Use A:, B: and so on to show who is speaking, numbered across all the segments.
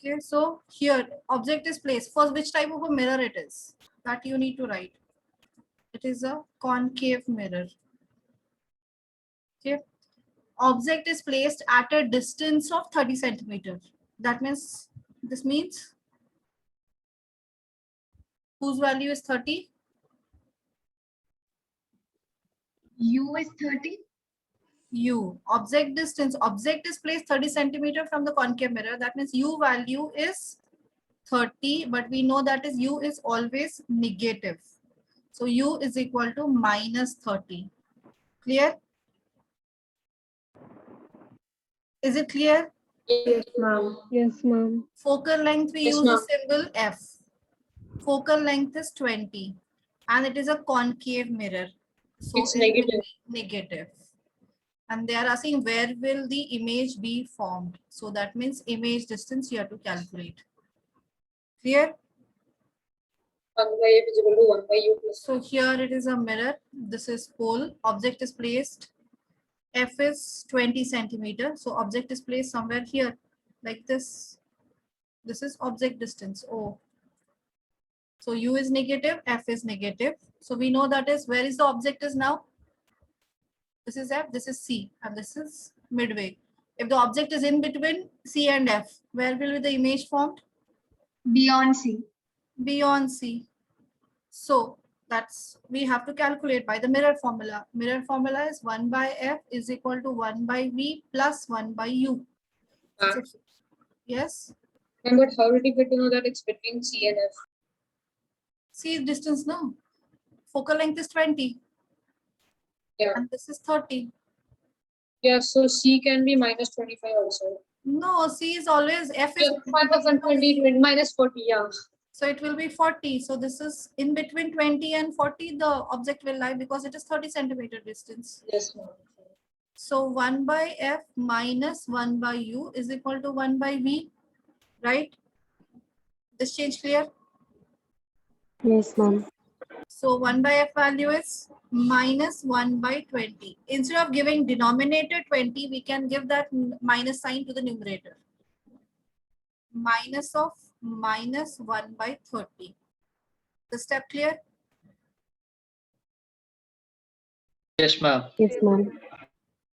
A: Okay, so here object is placed. First, which type of a mirror it is? That you need to write. It is a concave mirror. Okay. Object is placed at a distance of 30 centimeters. That means, this means whose value is 30?
B: U is 30.
A: U. Object distance. Object is placed 30 centimeter from the concave mirror. That means U value is 30, but we know that is U is always negative. So U is equal to minus 30. Clear? Is it clear?
C: Yes, ma'am. Yes, ma'am.
A: Focal length, we
C: Yes,
A: use the
C: ma'am.
A: symbol F. Focal length is 20 and it is a concave mirror. So
C: It's
A: it will
C: negative.
A: be negative. And they are asking where will the image be formed. So that means image distance you have to calculate. Clear?
C: 1 by F is equal to 1 by U plus.
A: So here it is a mirror. This is pole. Object is placed. F is 20 centimeter. So object is placed somewhere here like this. This is object distance O. So U is negative, F is negative. So we know that is where is the object is now? This is F, this is C, and this is midway. If the object is in between C and F, where will be the image formed?
B: Beyond C.
A: Beyond C. So that's, we have to calculate by the mirror formula. Mirror formula is 1 by F is equal to 1 by V plus 1 by U. Yes?
C: Ma'am, but how did you get to know that it's between C and F?
A: C is distance now. Focal length is 20.
C: Yeah.
A: And this is 30.
C: Yeah, so C can be minus 25 also.
A: No, C is always, F is
C: Yeah, 5,020 minus 40, yeah.
A: so it will be 40. So this is in between 20 and 40, the object will lie because it is 30 centimeter distance.
C: Yes, ma'am.
A: So 1 by F minus 1 by U is equal to 1 by V, right? This change clear?
D: Yes, ma'am.
A: So 1 by F value is minus 1 by 20. Instead of giving denominator 20, we can give that minus sign to the numerator. Minus of minus 1 by 30. The step clear?
E: Yes, ma'am.
D: Yes, ma'am.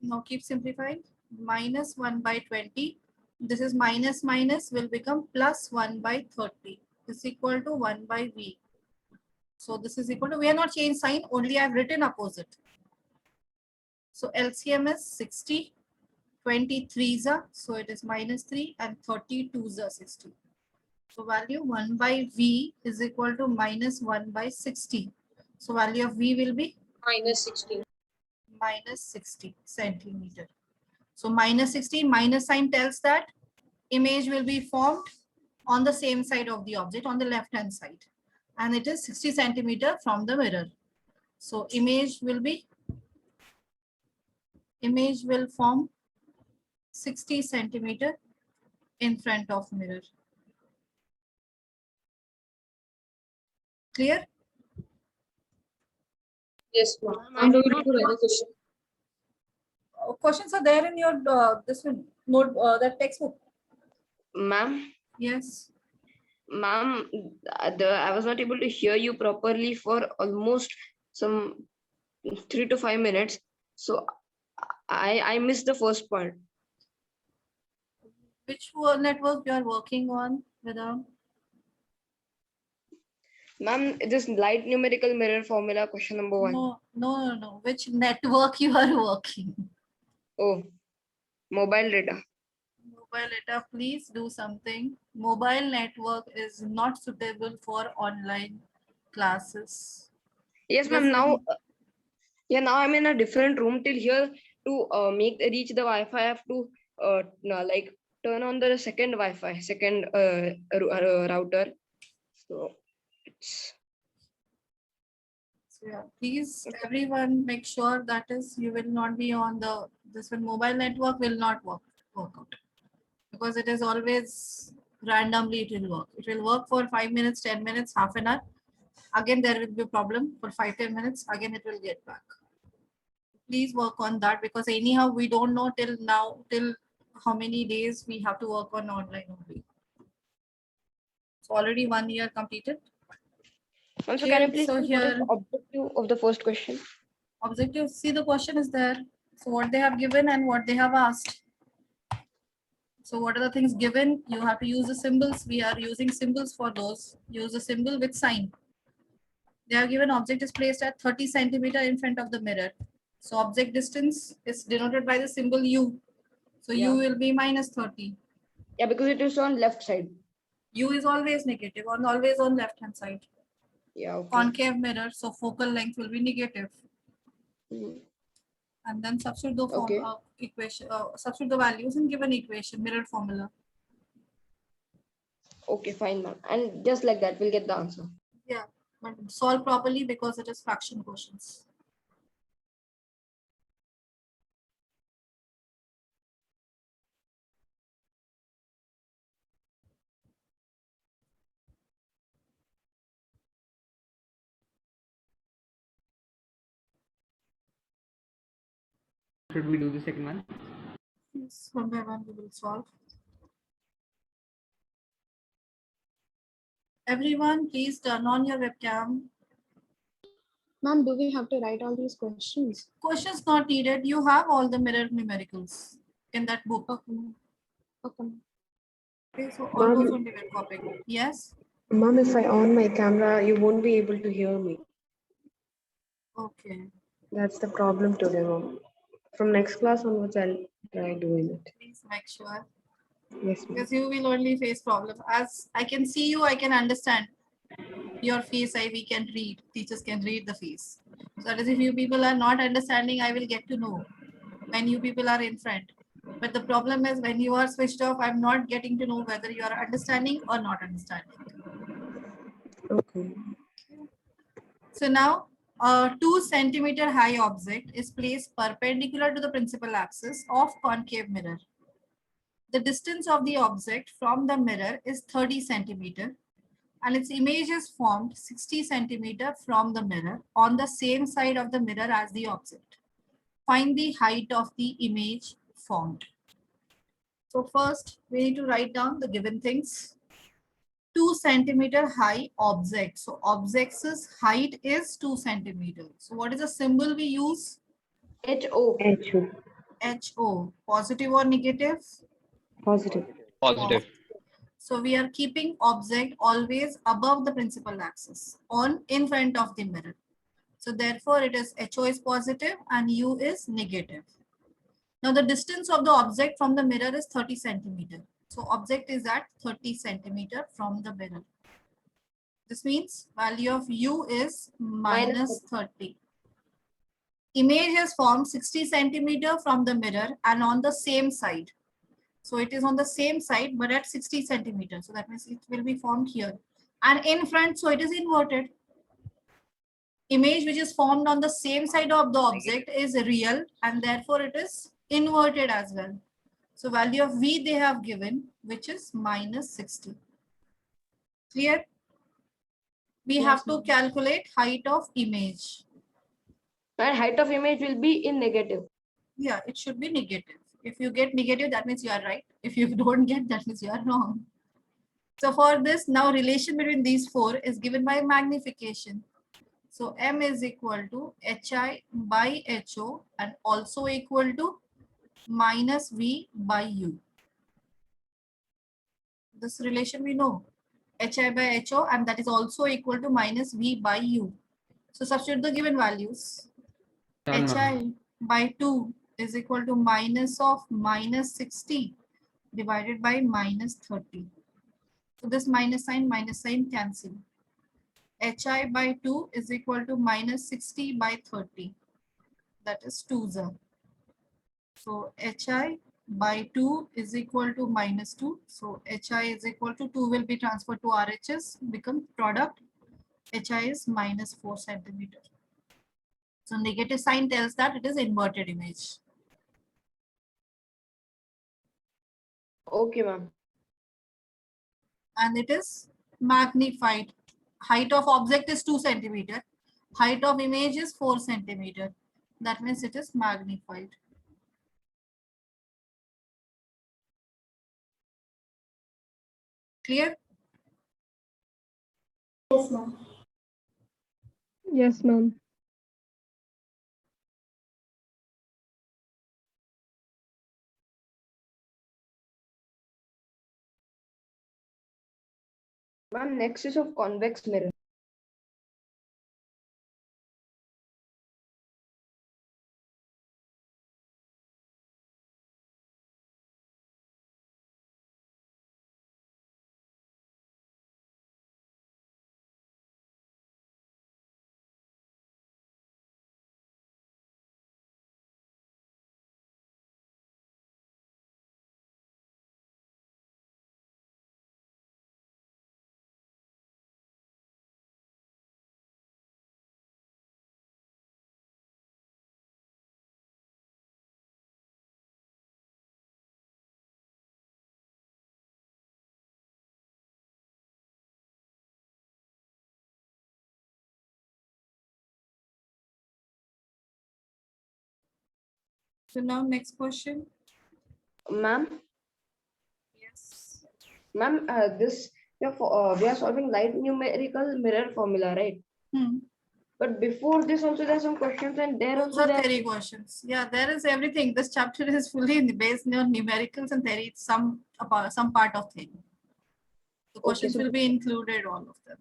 A: Now keep simplifying. Minus 1 by 20. This is minus minus will become plus 1 by 30. Is equal to 1 by V. So this is equal to, we are not changed sign, only I have written opposite. So LCM is 60, 23 is so it is minus 3 and 32 is 60. So value 1 by V is equal to minus 1 by 60. So value of V will be
C: Minus 60.
A: minus 60 centimeter. So minus 60, minus sign tells that image will be formed on the same side of the object, on the left hand side. And it is 60 centimeter from the mirror. So image will form 60 centimeter in front of mirror. Clear?
C: Yes, ma'am. And do we need to write a question?
A: Questions are there in your this one note, that textbook.
F: Ma'am,
A: Yes.
F: ma'am, I was not able to hear you properly for almost some 3 to 5 minutes. So I missed the first part.
A: Which network you are working on, Vedant?
F: Ma'am, this light numerical mirror formula question number 1.
A: No. Which network you are working?
F: Oh, mobile data.
A: Mobile data, please do something. Mobile network is not suitable for online classes.
F: Yes, ma'am. Now, now I'm in a different room. Till here to reach the Wi-Fi, I have to like turn on the second Wi-Fi, second router. So it's
A: So yeah, please everyone make sure that is you will not be on this one. Mobile network will not work out because it is always randomly it will work. It will work for 5 minutes, 10 minutes, half an hour. Again there will be a problem for 5-10 minutes. Again it will get back. Please work on that because anyhow we don't know till how many days we have to work on online only. So already 1 year completed.
F: Ma'am, so can you
A: Okay,
F: please
A: so
F: tell what is
A: here-
F: the objective of the first question?
A: Objective, see the question is there. So what they have given and what they have asked. So what are the things given? You have to use the symbols. We are using symbols for those. Use a symbol with sign. They are given object is placed at 30 centimeter in front of the mirror. So object distance is denoted by the symbol U. So U
F: Yeah.
A: will be minus 30.
F: Yeah, because it is on left side.
A: U is always negative, always on left hand side.
F: Yeah, okay.
A: Concave mirror, so focal length will be negative.
F: Mhm.
A: And then substitute the form
F: Okay.
A: equation, substitute the values and give an equation, mirror formula.
F: Okay, fine, ma'am. And just like that, we'll get the answer.
A: Yeah, but solve properly because it is fraction questions.
G: Should we do the second one?
A: Yes, one by one we will solve. Everyone, please turn on your webcam.
D: Ma'am, do we have to write all these questions?
A: Questions not needed. You have all the mirror numericals in that book.
D: Okay. Ma'am. Okay. Ma'am.
A: Okay, so all those
D: Ma'am,
A: will be well copied. Yes.
D: Ma'am, if I on my camera, you won't be able to hear me.
A: Okay.
D: That's the problem today, Ma'am. From next class onwards, I'll try doing it.
A: Please make sure.
D: Yes, ma'am.
A: Because you will only face problem. As I can see you, I can understand your face. We can read. Teachers can read the face. So that is if you people are not understanding, I will get to know when you people are in front. But the problem is when you are switched off, I'm not getting to know whether you are understanding or not understanding.
D: Okay.
A: So now a 2 centimeter high object is placed perpendicular to the principal axis of concave mirror. The distance of the object from the mirror is 30 centimeter and its image is formed 60 centimeter from the mirror on the same side of the mirror as the object. Find the height of the image formed. So first we need to write down the given things. 2 centimeter high object. So object's height is 2 centimeters. So what is the symbol we use?
F: HO.
D: HO.
A: HO. Positive or negative?
D: Positive.
E: Positive.
A: So we are keeping object always above the principal axis on in front of the mirror. So therefore it is HO is positive and U is negative. Now the distance of the object from the mirror is 30 centimeter. So object is at 30 centimeter from the mirror. This means value of U is minus 30. Image is formed 60 centimeter from the mirror and on the same side. So it is on the same side, but at 60 centimeters. So that means it will be formed here. And in front, so it is inverted. Image which is formed on the same side of the object is real and therefore it is inverted as well. So value of V they have given, which is minus 60. Clear? We have to calculate height of image.
F: And height of image will be in negative.
A: Yeah, it should be negative. If you get negative, that means you are right. If you don't get, that means you are wrong. So for this, now relation between these four is given by magnification. So M is equal to HI by HO and also equal to minus V by U. This relation we know. HI by HO and that is also equal to minus V by U. So substitute the given values.
G: Done, ma'am.
A: HI by 2 is equal to minus of minus 60 divided by minus 30. So this minus sign cancel. HI by 2 is equal to minus 60 by 30. That is 2 za. So HI by 2 is equal to minus 2. So HI is equal to 2 will be transferred to RHS, become product. HI is minus 4 centimeter. So negative sign tells that it is inverted image.
F: Okay, ma'am.
A: And it is magnified. Height of object is 2 centimeter. Height of image is 4 centimeter. That means it is magnified. Clear?
B: Yes, ma'am.
D: Yes, ma'am.
F: Ma'am, next is of convex mirror.
A: So now next question.
F: Ma'am,
A: Yes.
F: ma'am, this we are solving light numerical mirror formula, right?
A: Hmm.
F: But before this also there are some questions, and there
A: Those
F: also
A: are
F: there.
A: theory questions. Yeah, there is everything. This chapter is fully based on numericals and theory. Some part of theory. The questions
F: so
A: will be included, all of them.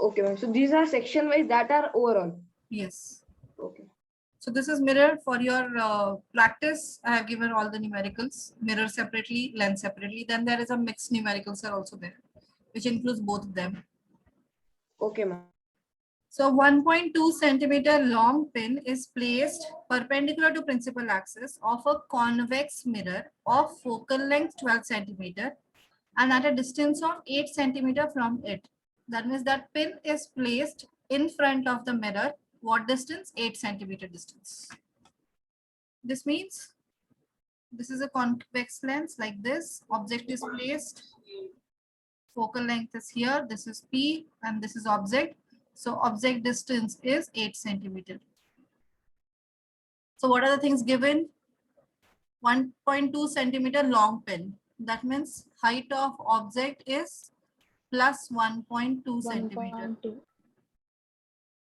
F: okay, ma'am. So these are section wise that are overall.
A: Yes.
F: Okay.
A: So this is mirror for your practice. I have given all the numericals, mirror separately, lens separately. Then there is a mixed numericals are also there, which includes both of them.
F: Okay, ma'am.
A: So 1.2 centimeter long pin is placed perpendicular to principal axis of a convex mirror of focal length 12 centimeter and at a distance of 8 centimeter from it. That means that pin is placed in front of the mirror. What distance? 8 centimeter distance. This means this is a convex lens like this. Object is placed. Focal length is here. This is P and this is object. So object distance is 8 centimeter. So what are the things given? 1.2 centimeter long pin. That means height of object is plus 1.2 centimeter.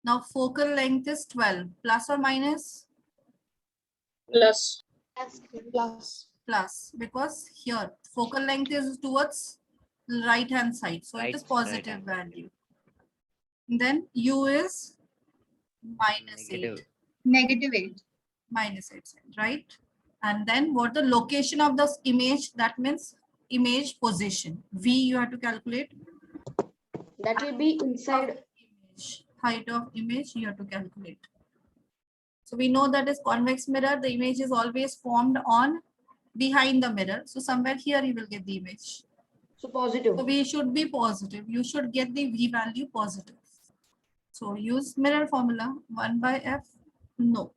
A: Now focal length is 12. Plus or minus?
C: Plus.
A: Plus, because here focal length is towards right hand side. So it is positive value. Then U is minus 8.
B: -8.
A: Minus 8, right? And then what the location of the image, that means image position. V you have to calculate.
F: That will be inside.
A: Image, height of image you have to calculate. So we know that is convex mirror, the image is always formed on behind the mirror. So somewhere here you will get the image.
F: So positive.
A: So we should be positive. You should get the V value positive. So use mirror formula 1 by F. No,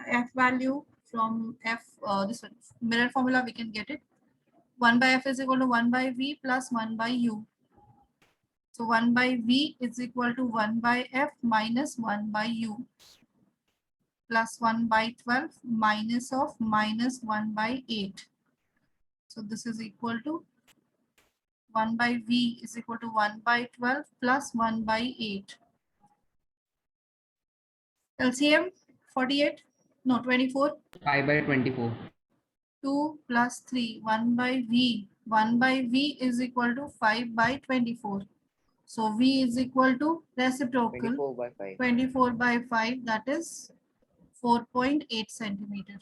A: F value from F, this one, mirror formula we can get it. 1 by F is equal to 1 by V plus 1 by U. So 1 by V is equal to 1 by F minus 1 by U plus 1 by 12 minus of minus 1 by 8. So this is equal to 1 by V is equal to 1 by 12 plus 1 by 8. LCM 48, no 24.
G: 5 by 24.
A: 2 plus 3, 1 by V. 1 by V is equal to 5 by 24. So V is equal to reciprocal
E: 24 by 5.
A: 24 by 5, that is 4.8 centimeter.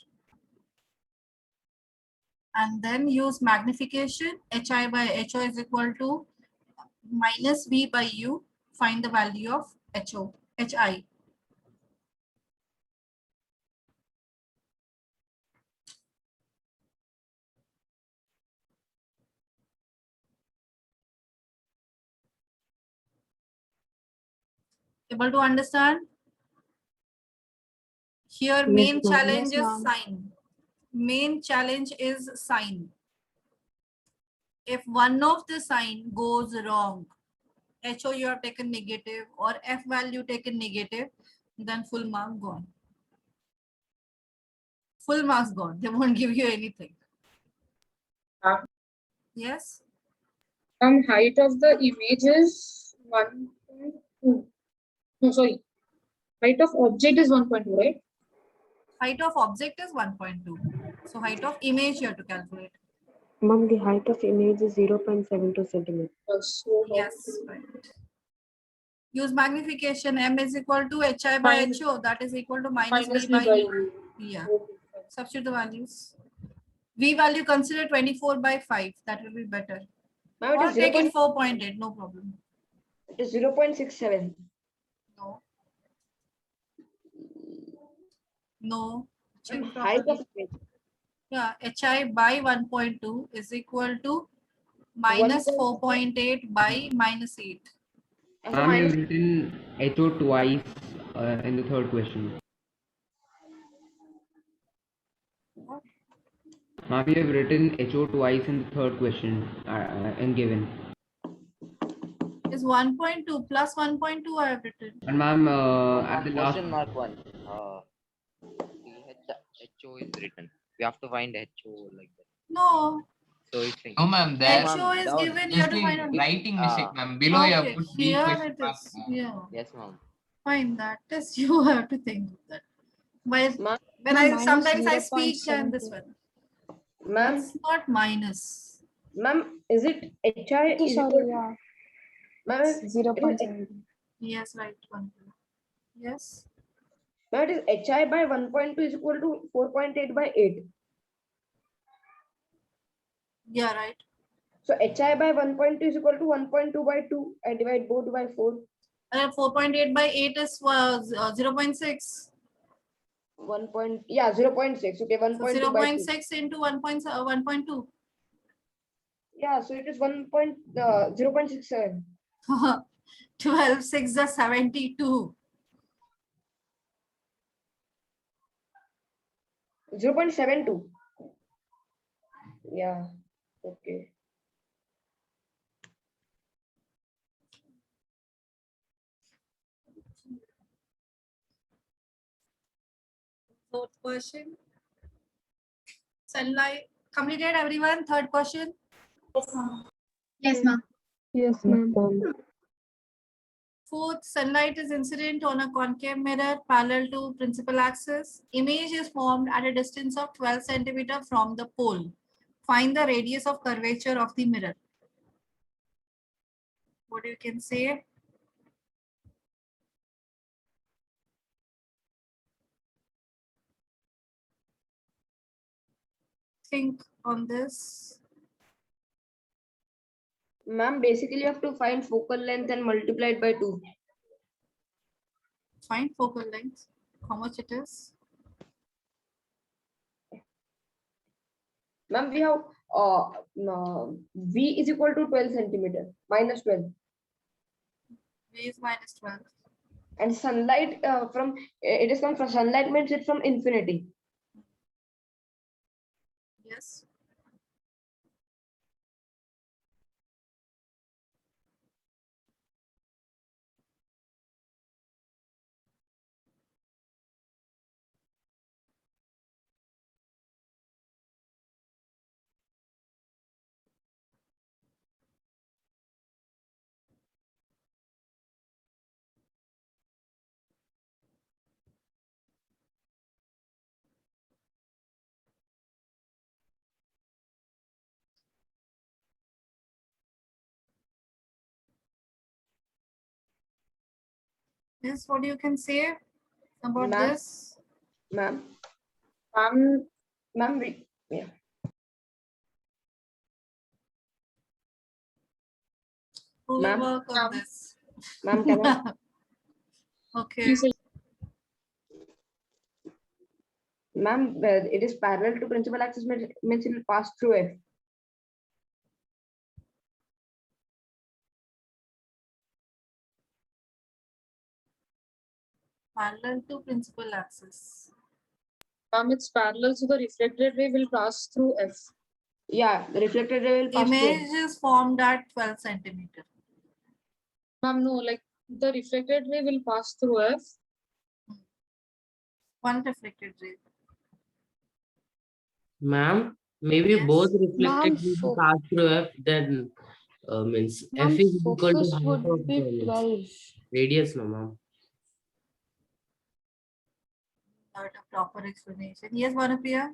A: And then use magnification. HI by HO is equal to minus V by U. Find the value of HI. Able to understand? Here main
D: Yes, ma'am.
A: challenge is sign. Main challenge is sign. If one of the sign goes wrong, HO you have taken negative or F value taken negative, then full mark gone. Full marks gone. They won't give you anything. Yes?
C: Height of the image is 1.2. No, sorry. Height of object is 1.2, right?
A: Height of object is 1.2. So height of image you have to calculate.
D: Mom, the height of image is 0.72 centimeters.
C: So
A: Yes, right. Use magnification. M is equal to HI by
C: Minus-
A: HO. That is equal to minus
C: minus
A: V by
C: by
A: U.
C: U.
A: Yeah.
C: Okay, fine.
A: Substitute the values. V value consider 24 by 5. That will be better.
F: Ma'am,
A: Or
F: it is
A: take it
F: 0.
A: 4.8. No problem.
F: It is 0.67.
A: No. No. Check
F: Ma'am, height of
A: properly.
F: image.
A: Yeah. HI by 1.2 is equal to minus 4.8 by minus 8.
F: Also
G: Ma'am,
F: minus.
G: you've written HO twice in the third question. Ma'am, you have written HO twice in the third question and given.
A: Is 1.2 plus 1.2 I have written.
G: And ma'am,
H: Ma'am,
G: at the
H: on
G: last,
H: question mark 1, the HO is written. We have to find HO like that.
A: No.
H: So it's saying.
I: No, ma'am, there
A: HO is
H: down.
A: given. You have
I: just
A: to find out.
I: the writing mistake, ma'am. Below you have
A: Okay,
I: put B
A: here
I: question
A: it
I: mark.
A: is. Yeah.
H: Yes, ma'am.
A: Fine. That is you have to think of that. But
F: Ma'am,
A: when I sometimes I speak and this one.
F: ma'am,
A: It's not minus.
F: ma'am, is it HI is equal to,
D: yeah.
F: ma'am, it is-
D: 0.7.
A: Yes, right one. Yes.
F: ma'am, it is HI by 1.2 is equal to 4.8 by 8.
A: Yeah, right.
F: So HI by 1.2 is equal to 1.2 by 2. I divide both by 4.
A: 4.8 by 8 is 0.6.
F: 0.6. Okay, 1.2
A: So
F: by 2.
A: 0.6 into 1.2.
F: Yeah, so it is 0.67.
A: 12, 6 is 72.
F: 0.72. Yeah, okay.
A: Fourth question. Sunlight. Completed everyone. Third question.
B: Yes, ma'am.
D: Yes, ma'am.
A: Fourth, sunlight is incident on a concave mirror parallel to principal axis. Image is formed at a distance of 12 centimeter from the pole. Find the radius of curvature of the mirror. What you can say? Think on this.
F: Ma'am, basically you have to find focal length and multiply it by 2.
A: Find focal length. How much it is?
F: Ma'am, we have V is equal to 12 centimeter, minus 12.
A: V is minus 12.
F: And sunlight it is come from sunlight means it's from infinity.
A: Yes. Yes, what you can say about
F: Ma'am?
A: this?
F: Ma'am,
C: Ma'am,
F: ma'am, yeah.
A: Who will
F: Ma'am?
A: work on
C: Ma'am.
A: this?
F: Ma'am, can I?
A: Okay.
C: please,
F: Ma'am, it is parallel to principal axis means it will pass through F.
A: Parallel to principal axis.
C: ma'am, it's parallel, so the reflected ray will pass through F.
F: Yeah, the reflected ray will pass through F.
A: Image is formed at 12 centimeter.
C: Ma'am, no, like the reflected ray will pass through F.
A: One reflected ray.
J: Ma'am, maybe
A: Yes.
J: both reflected will pass through F, then
G: Means
B: Ma'am,
G: f is equal to
B: focus
G: half
B: would
G: of
B: be
G: the means
B: 12.
G: radius, no, ma'am.
A: Not a proper explanation. Yes, Vanapriya?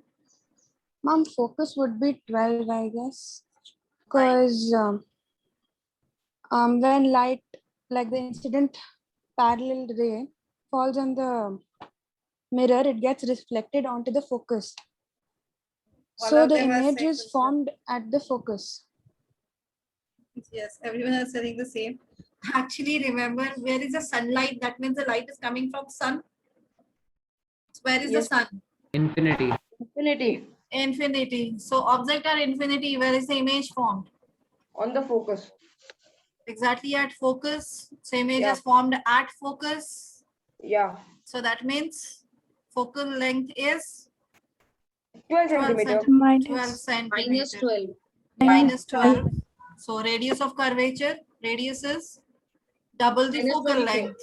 B: Ma'am, focus would be 12, I guess.
A: Right.
B: Because when light, like the incident parallel ray, falls on the mirror, it gets reflected onto the focus.
A: All
B: So
A: of
B: the
A: them are
B: image
A: saying
B: is
A: the same.
B: formed at the focus.
A: Yes, everyone is saying the same. Actually, remember, where is the sunlight? That means the light is coming from sun. Where is the
F: Yes.
A: sun?
G: Infinity.
F: Infinity
A: Infinity. So object are infinity. Where is the image formed?
F: on the focus.
A: Exactly at focus. So image
F: Yeah.
A: is formed at focus.
F: Yeah.
A: So that means focal length is
F: 12
A: 12
F: centimeter.
A: centimeter. 12
B: Minus
A: centimeter.
C: Minus 12.
A: Minus 12. So radius of curvature. Radius is double the
C: Minus
A: focal
C: 24.
A: length.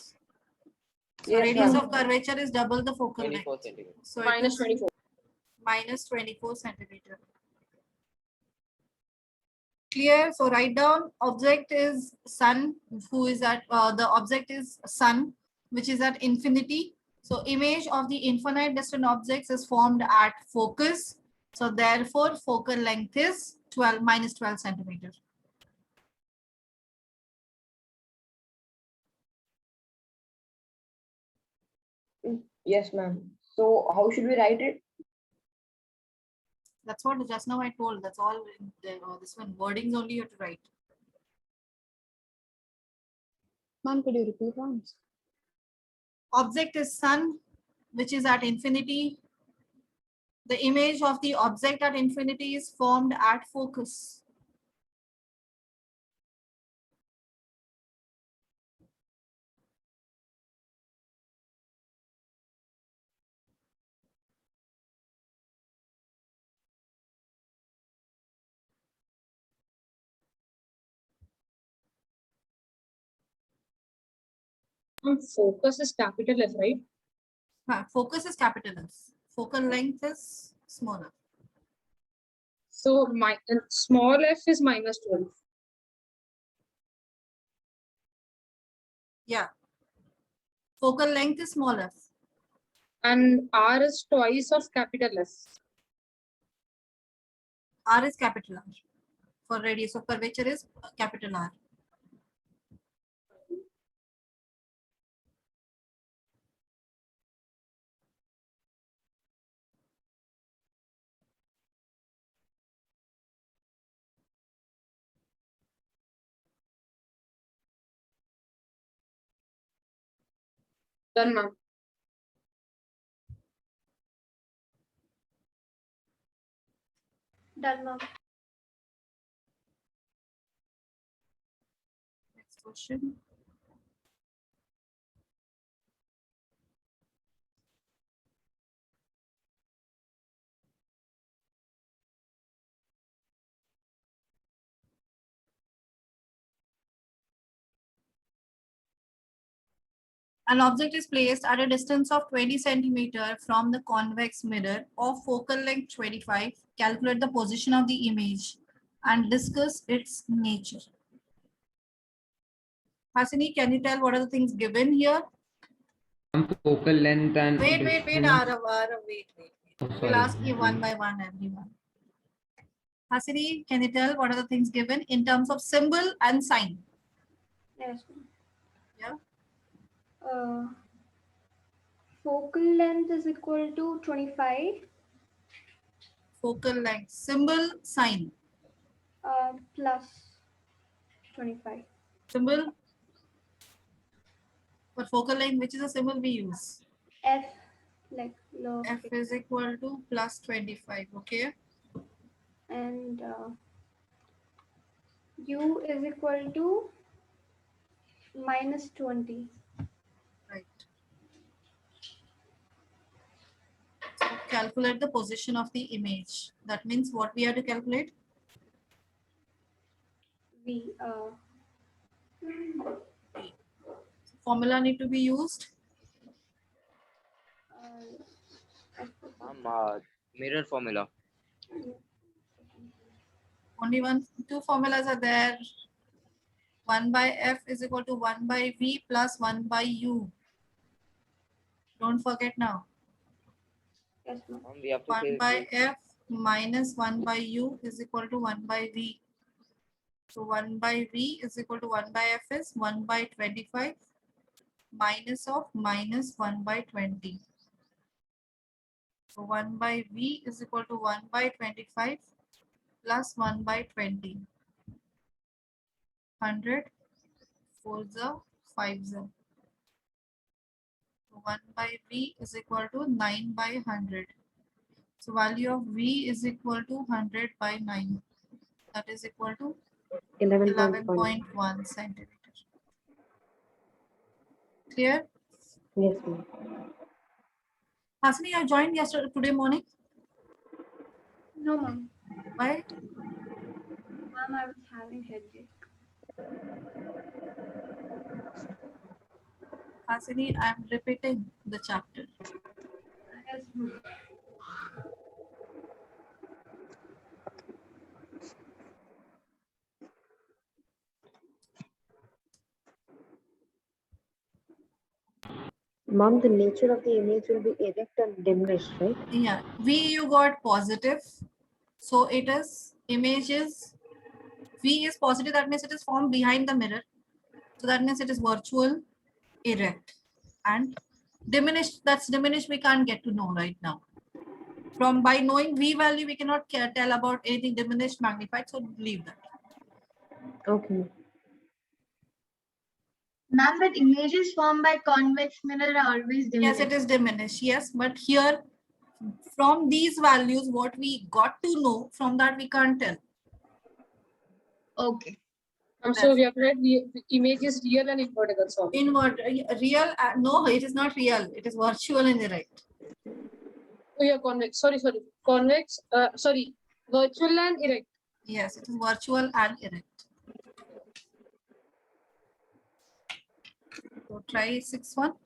A: So
F: Yes,
A: radius
F: ma'am.
A: of curvature is double the focal
H: 24
A: length.
H: centimeters.
A: So it
C: Minus
A: is
C: 24.
A: minus 24 centimeter. Clear? So write down object is sun, who is at the object is sun, which is at infinity. So image of the infinite distant objects is formed at focus. So therefore focal length is 12 minus 12 centimeter.
F: Yes, ma'am. So how should we write it?
A: That's what just now I told. That's all. This one wordings only you have to write.
B: Ma'am, could you repeat once?
A: Object is sun, which is at infinity. The image of the object at infinity is formed at focus.
C: Focus is capital F, right?
A: Focus is capital F. Focal length is smaller.
C: So my small f is minus 12.
A: Yeah. Focal length is smaller.
C: And R is twice of capital F.
A: R is capital R. For radius of curvature is capital R.
C: Done, ma'am.
B: Done, ma'am.
A: Next question. An object is placed at a distance of 20 centimeter from the convex mirror of focal length 25. Calculate the position of the image and discuss its nature. Hasini, can you tell what are the things given here?
G: Focal length and
A: Wait,
G: distance.
A: Arav, wait.
G: Oh,
A: We'll
G: sorry.
A: ask you one by one, everyone. Hasini, can you tell what are the things given in terms of symbol and sign?
B: Yes, ma'am.
A: Yeah.
B: Focal length is equal to 25
A: Focal length, symbol, sign.
B: plus 25.
A: Symbol. For focal length, which is a symbol we use?
B: F, like low.
A: F is equal to plus 25, okay?
B: And U is equal to minus 20.
A: Right. So calculate the position of the image. That means what we have to calculate?
B: V.
A: Formula need to be used.
H: Mirror formula.
A: Only two formulas are there. 1 by f is equal to 1 by v plus 1 by u. Don't forget now.
B: Yes, ma'am.
H: We have to
A: 1
H: say
A: by f minus 1 by u is equal to 1 by v. So 1 by v is equal to 1 by f is 1 by 25 minus of minus 1 by 20. So 1 by v is equal to 1 by 25 plus 1 by 20. 100, 4 the 5 the. So 1 by v is equal to 9 by 100. So value of v is equal to 100 by 9. That is equal to
D: 11.1.
A: 11.1 centimeter. Clear?
D: Yes, ma'am.
A: Hasini, you joined yesterday, today morning.
B: No, ma'am.
A: Why?
B: Ma'am, I was having headache.
A: Hasini, I am repeating the chapter.
B: Yes, ma'am.
D: Mom, the nature of the image will be erect and diminished, right?
A: Yeah, V you got positive. So it is images. V is positive, that means it is formed behind the mirror. So that means it is virtual, erect. And diminished, that's diminished, we can't get to know right now. From by knowing V value, we cannot tell about anything diminished, magnified, so leave that.
D: Okay.
J: Ma'am, but images formed by convex mirror are always
A: Yes,
J: diminished.
A: it is diminished, yes, but here from these values, what we got to know, from that we can't tell.
J: Okay.
C: So we have to write the image is real and inverted. That's all.
A: Invert, real, no, it is not real, it is virtual and erect.
C: Oh yeah, convex. Sorry. Convex. Sorry. Virtual and erect.
A: Yes, it is virtual and erect. So try 6-1.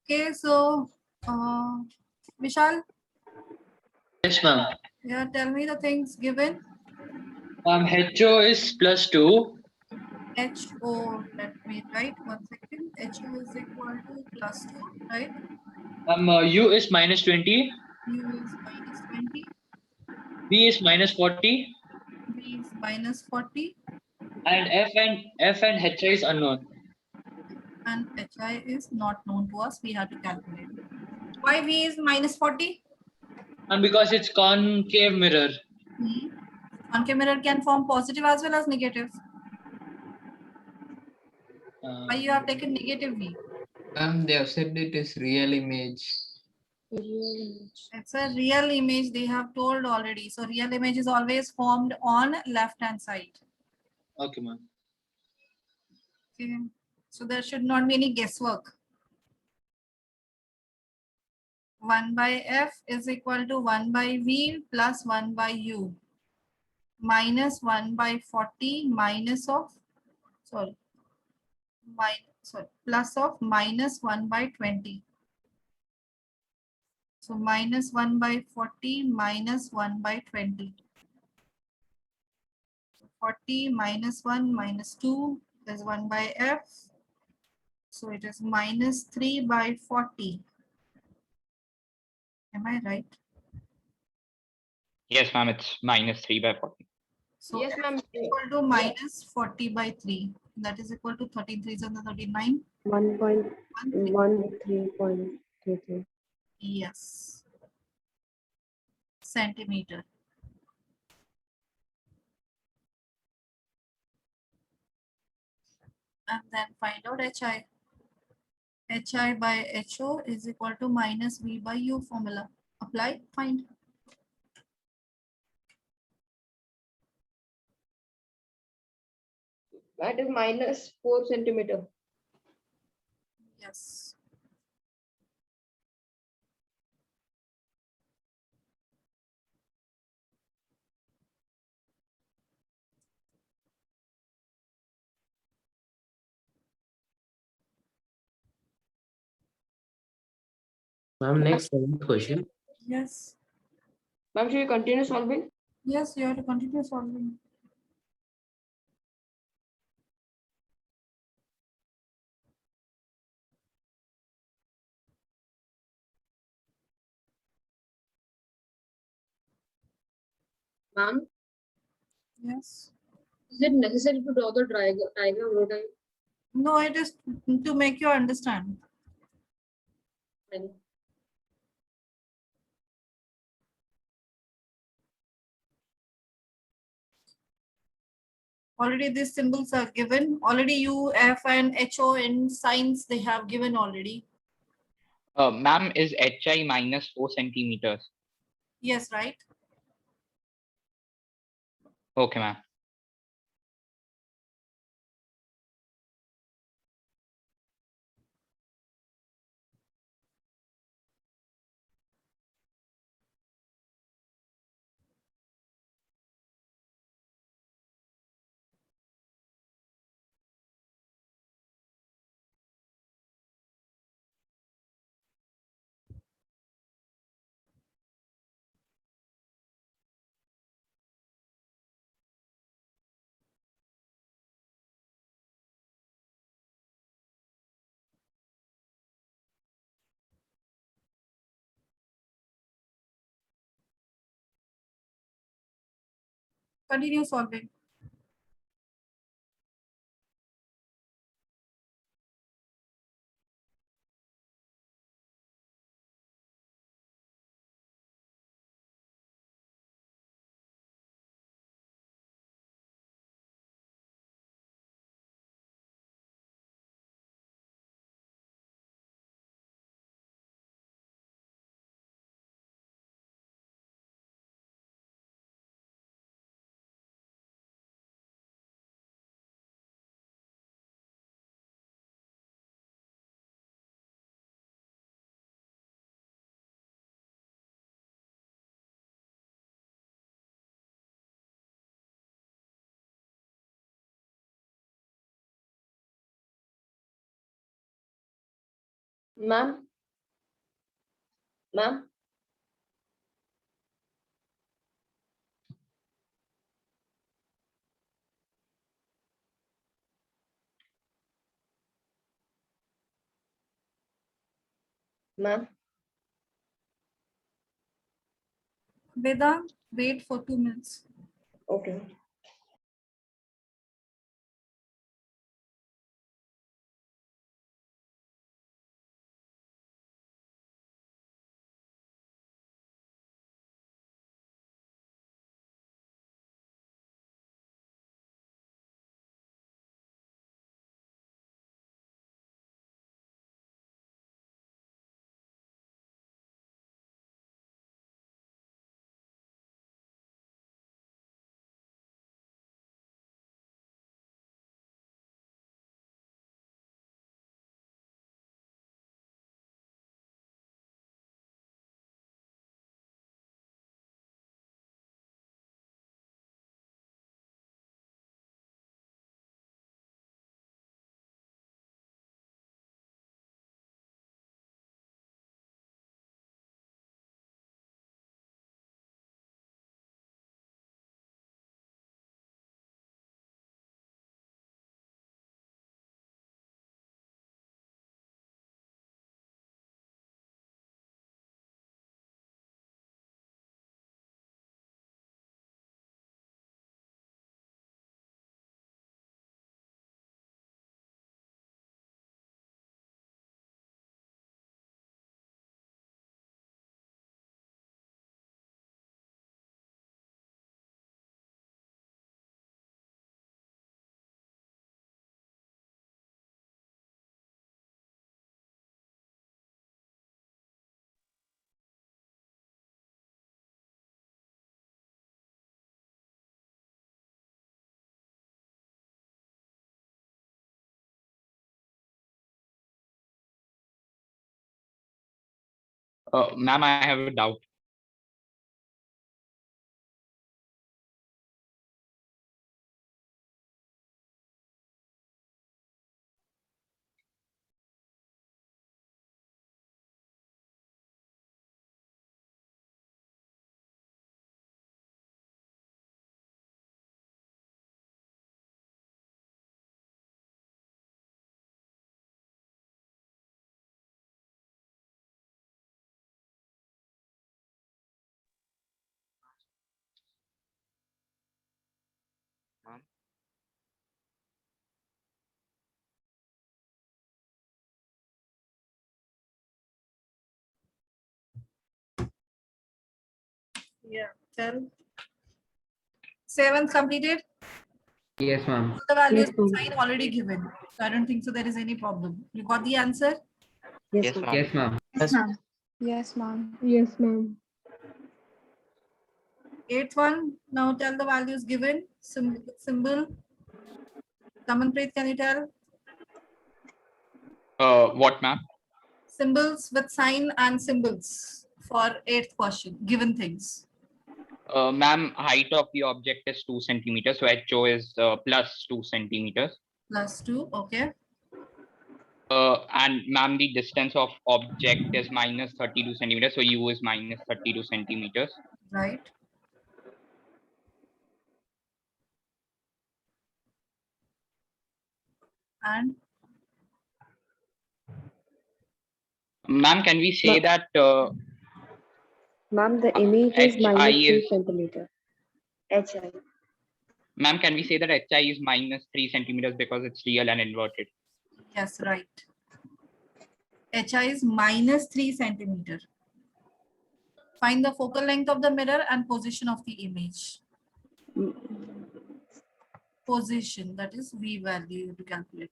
A: Okay, so Vishal,
E: Yes, ma'am.
A: yeah, tell me the things given.
E: HO is +2.
A: HO, let me write 1 second. HO is equal to +2, right?
E: U is -20.
A: U is -20.
E: V is -40.
A: V is -40.
E: And F and HI is unknown.
A: And HI is not known to us. We have to calculate. Why V is -40?
E: And because it's concave mirror.
A: Concave mirror can form positive as well as negative. Why you have taken negative V?
I: They have said it is real image.
A: It's a real image, they have told already. So real image is always formed on left hand side.
E: Okay, ma'am.
A: Okay. So there should not be any guesswork. 1 by F is equal to 1 by V plus 1 by U minus 1 by 40 minus of, plus of minus 1 by 20. So minus 1 by 40 minus 1 by 20. 40 minus 1 minus 2 is 1 by F. So it is minus 3 by 40. Am I right?
H: Yes, ma'am, it's -3 by 40.
A: So
F: Yes,
A: F
F: ma'am.
A: is equal to minus 40 by 3. That is equal to 13 3s and 39.
D: 1.13.33.
A: Yes. centimeter. And then find out HI. HI by HO is equal to minus V by U formula. Apply, find.
F: That is minus 4 centimeter.
A: Yes.
G: Ma'am, next seventh question.
A: Yes.
F: Ma'am, should we continue solving?
A: Yes, you have to continue solving.
C: Ma'am,
A: Yes.
C: is it necessary to draw the diagram one time?
A: No, it is to make you understand.
C: Fine.
A: Already these symbols are given. Already U, F and HO in signs they have given already.
H: Ma'am, is HI minus 4 centimeters?
A: Yes, right?
H: Okay, ma'am.
A: Continue solving.
F: Ma'am? Ma'am? Ma'am?
A: Veda, wait for 2 minutes.
F: Okay.
K: Ma'am, I have a doubt.
H: Ma'am.
A: Yeah, tell. 7th completed.
G: Yes, ma'am.
A: The values
D: Yes, ma'am.
A: sign already given. So I don't think so there is any problem. You got the answer?
D: Yes,
H: Yes,
D: ma'am.
H: ma'am.
G: Yes, ma'am.
J: Yes, ma'am.
B: Yes, ma'am.
C: Yes, ma'am.
A: 8th one. Now tell the values given. Symbol. Damanpreet, can you tell?
K: What, ma'am?
A: Symbols with sign and symbols for 8th question. Given things.
K: Ma'am, height of the object is 2 centimeters, so HO is plus 2 centimeters.
A: Plus 2. Okay.
K: And ma'am, the distance of object is minus 32 centimeters, so U is minus 32 centimeters.
A: Right. And
K: Ma'am, can we say that
D: Ma'am, the image is
K: HI
D: minus 3
K: is,
D: centimeter. HI.
K: ma'am, can we say that HI is minus 3 centimeters because it's real and inverted?
A: yes, right. HI is minus 3 centimeter. Find the focal length of the mirror and position of the image. Position, that is V value to calculate.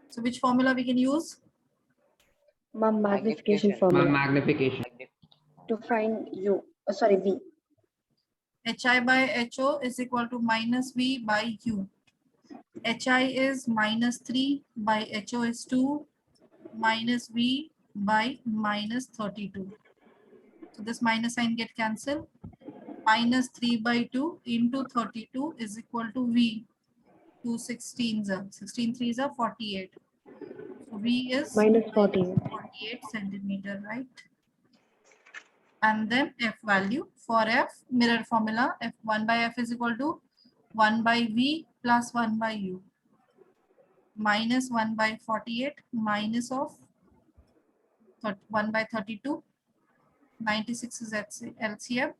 A: So which formula we can use?
D: Ma'am, magnification
H: Magnification.
D: formula.
G: Ma'am, magnification.
D: To find U. Sorry, V.
A: HI by HO is equal to minus V by U. HI is minus 3 by HO is 2 minus V by minus 32. So this minus sign get cancelled. Minus 3 by 2 into 32 is equal to V. 2 16s are 16 3s are 48. So V is
D: Minus 48.
A: 48 centimeter, right? And then F value for F mirror formula F1 by F is equal to 1 by V plus 1 by U. Minus 1 by 48 minus of 1 by 32. 96 is LCM.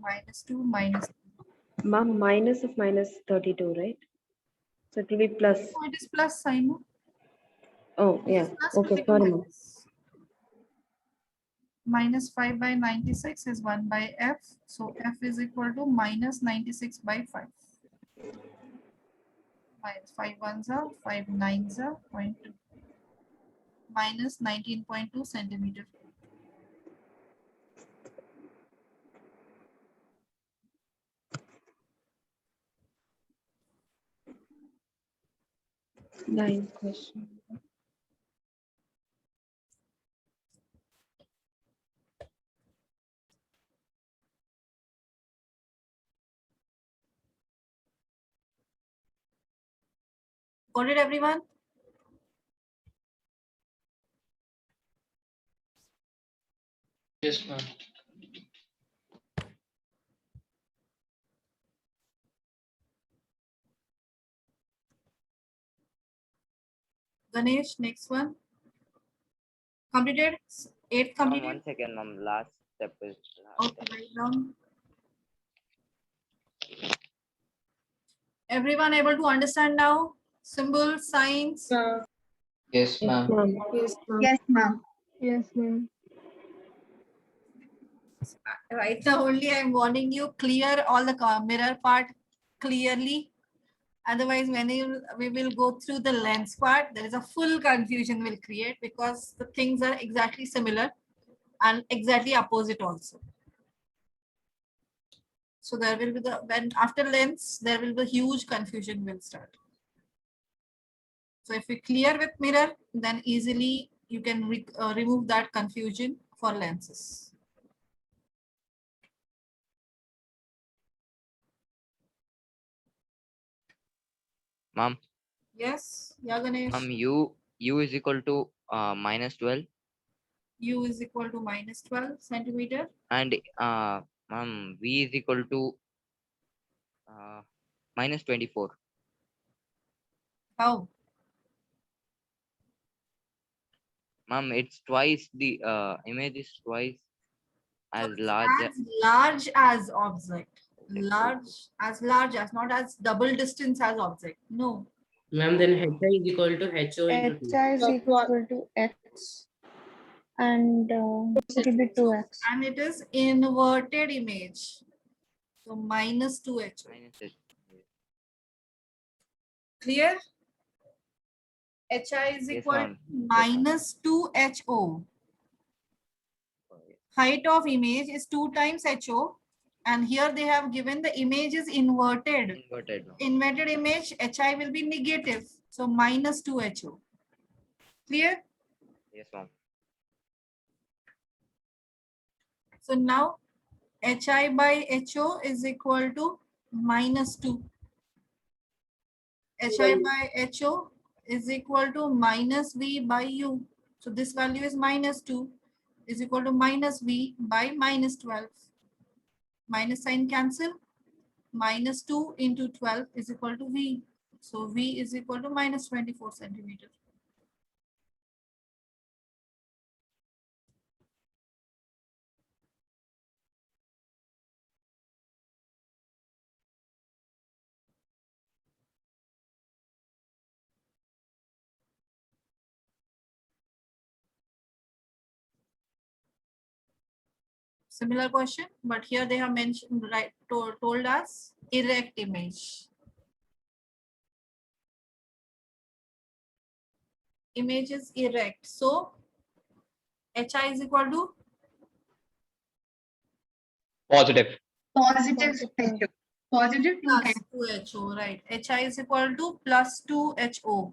A: Minus 2 minus.
D: Ma'am, minus of minus 32, right? So it will be plus.
A: Oh, it is plus sign. No?
D: Oh, yeah.
A: Plus will
D: Okay,
A: become
D: sorry, ma'am.
A: minus. Minus 5 by 96 is 1 by F. So F is equal to minus 96 by 5. Minus 5 ones are 5 nines are 0.2. Minus 19.2 centimeter.
D: Ninth question.
A: Got it, everyone?
E: Yes, ma'am.
A: Ganesh, next one. Completed? 8th
H: Ma'am,
A: completed?
H: 1 second, ma'am. Last step is last
A: Okay,
H: step.
A: write down. Everyone able to understand now? Symbols, signs.
I: Yes,
D: Yes,
I: ma'am.
D: ma'am.
C: Yes, ma'am.
J: Yes, ma'am.
C: Yes, ma'am.
A: Right now only I'm warning you, clear all the mirror part clearly. Otherwise, when we will go through the lens part, there is a full confusion will create because the things are exactly similar and exactly opposite also. So there will be when after lens, there will be huge confusion will start. So if you clear with mirror, then easily you can remove that confusion for lenses.
H: Ma'am,
A: Yes, yeah, Ganesh.
H: u is equal to minus 12
A: U is equal to minus 12 centimeter.
H: and ma'am v is equal to minus 24.
A: How?
H: Ma'am, it's twice the image is twice
A: So
H: as
A: it's
H: large.
A: as large as object. Large as, not as double distance as object. No.
E: Ma'am, then HI is equal to HO into 2.
B: HI is equal to X and it will be 2X.
A: And it is inverted image. So minus 2H.
H: Minus it.
A: Clear? HI is
H: Yes,
A: equal
H: ma'am.
A: to minus 2HO. Height of image is 2 times HO. And here they have given the image is inverted.
H: Inverted. ma'am.
A: Inverted image, HI will be negative. So minus 2HO. Clear?
H: Yes, ma'am.
A: So now HI by HO is equal to minus 2. HI by HO is equal to minus V by U. So this value is minus 2 is equal to minus V by minus 12. Minus sign cancel. Minus 2 into 12 is equal to V. So V is equal to minus 24 centimeter. Similar question, but here they have mentioned, right, told us erect image. Image is erect. So HI is equal to
K: Positive.
J: Positive HO. Positive 2
A: plus
J: times.
A: 2HO, right? HI is equal to plus 2HO.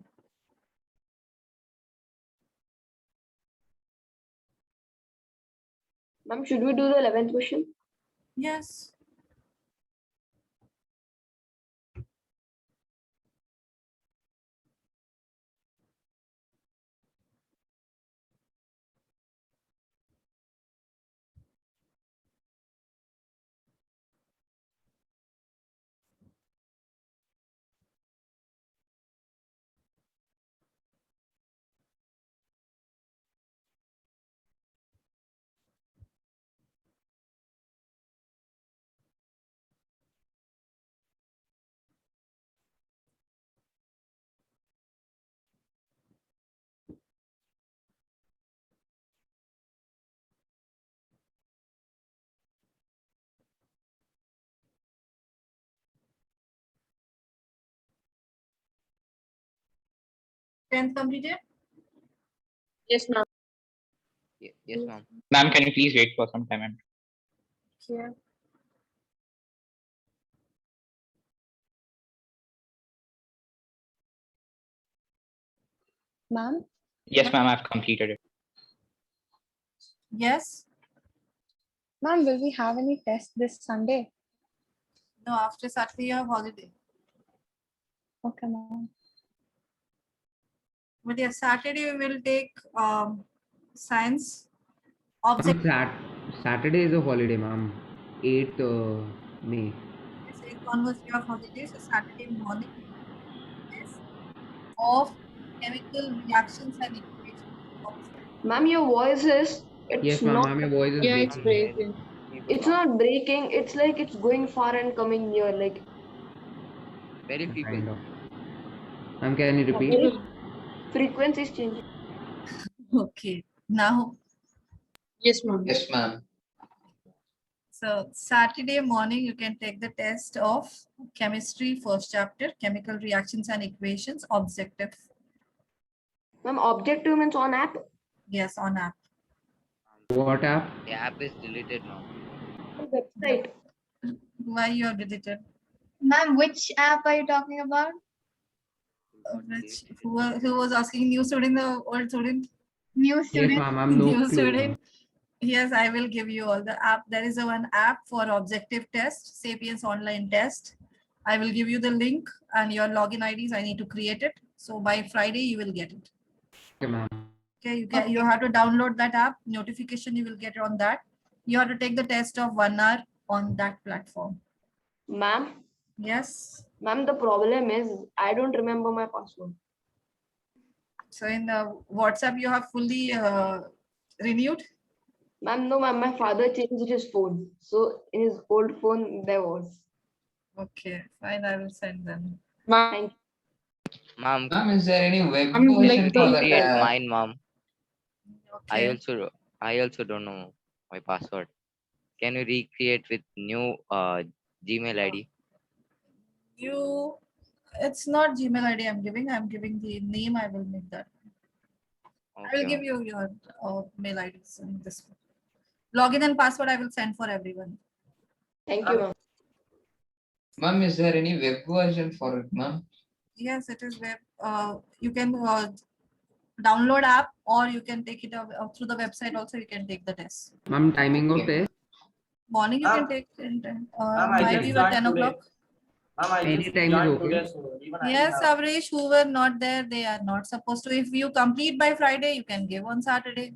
F: Ma'am, should we do the 11th question?
A: Yes. Tenth completed.
C: Yes, ma'am.
H: Yes, ma'am.
K: Ma'am, can you please wait for some time?
A: Here.
B: Ma'am,
K: Yes, ma'am, I've completed it.
A: Yes.
B: ma'am, will we have any test this Sunday?
A: No, after Saturday you have holiday.
B: Okay, ma'am.
A: But yes, Saturday we will take science object.
G: Saturday is a holiday, ma'am. 8th May.
A: Onwards you have holiday, so Saturday morning is of chemical reactions and equations.
F: Ma'am, your voice is, it's
G: Yes, ma'am.
F: not,
G: Ma'am, your voice is
C: Yeah, it's
G: breaking.
C: breaking.
F: it's not breaking. It's like it's going far and coming near. Like
H: Very feeble.
G: Kind of. Ma'am, can you repeat?
F: frequency is changing.
A: Okay, now
C: Yes, ma'am.
I: Yes, ma'am.
A: so Saturday morning you can take the test of chemistry first chapter, chemical reactions and equations, objective.
F: Ma'am, objective means on app.
A: Yes, on app.
G: What app?
H: The app is deleted now.
F: Website.
A: Why you have deleted?
J: Ma'am, which app are you talking about?
A: Who was asking, new student, the old student?
J: New
G: Yes,
J: student.
G: ma'am. I'm no
A: New
G: clue.
A: student. Yes, I will give you all the app. There is a one app for objective test, Sapiens online test. I will give you the link and your login IDs. I need to create it. So by Friday, you will get it.
G: Okay, ma'am.
A: Okay, you have to download that app. Notification you will get on that. You have to take the test of 1 hour on that platform.
F: Ma'am,
A: Yes.
F: ma'am, the problem is I don't remember my password.
A: So in the WhatsApp, you have fully renewed.
F: Ma'am, no, ma'am, my father changed his phone. So in his old phone, there was.
A: Okay, fine. I will send them.
C: Ma'am,
H: Ma'am,
I: Ma'am, is there any web
C: I'm like
I: version for that
H: create
I: app?
H: mine, ma'am. I
A: Okay.
H: also don't know my password. Can you recreate with new Gmail ID?
A: It's not Gmail ID I'm giving. I'm giving the name. I will make that. I will
H: Okay,
A: give
H: ma'am.
A: you your mail IDs in this one. Login and password I will send for everyone.
F: Thank you, ma'am.
I: Ma'am, is there any web version for it, ma'am?
A: Yes, it is web. You can download app or you can take it through the website. Also, you can take the test.
G: Ma'am, timing of
I: Okay.
G: test.
A: Morning you can take might be by 10 o'clock.
G: Any time is okay.
A: Yes, Avresh, who were not there, they are not supposed to. If you complete by Friday, you can give on Saturday.